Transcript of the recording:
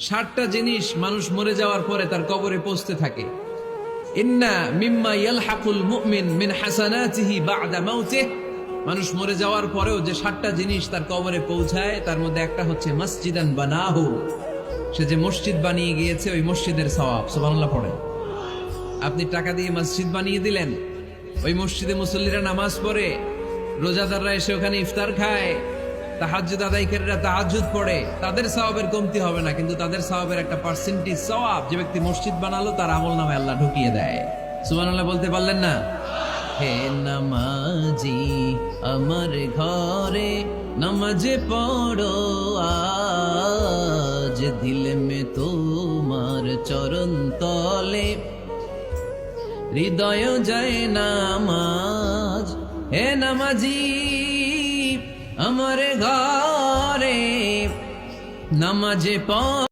60টা জিনিস মানুষ মরে যাওয়ার পরে তার কবরে পৌঁছতে থাকে। ইন্না মিম্মা ইয়ালহাকুল মুমিন মিন হাসানাতিহি বা'দা মাউতিহি, মানুষ মরে যাওয়ার পরেও যে 60টা জিনিস তার কবরে পৌঁছায় তার মধ্যে একটা হচ্ছে মসজিদান বানাহু, সে যে মসজিদ বানিয়ে গিয়েছে ওই মসজিদের সওয়াব। সুবহানাল্লাহ পড়েন। আপনি টাকা দিয়ে মসজিদ বানিয়ে দিলেন, ওই মসজিদে মুসল্লিরা নামাজ পড়ে, রোজাদাররা এসে ওখানে ইফতার খায়, তাহাজ্জুদ আদায়কারীরা তাহাজ্জুদ পড়ে, তাদের সওয়াবের কমতি হবে না, কিন্তু তাদের সওয়াবের একটা পার্সেন্টেজ সওয়াব যে ব্যক্তি মসজিদ বানালো তার আমলনামায় আল্লাহ ঢুকিয়ে দেয়। সুবহানাল্লাহ বলতে পারলেন না? হে নামাজি আমার ঘরে নামাজ পড়ো আজ, দিল মে তোমার চরণ তলে হৃদয় যায় নামাজ। হে নামাজি আমার ঘরে নামাজ পড়ো।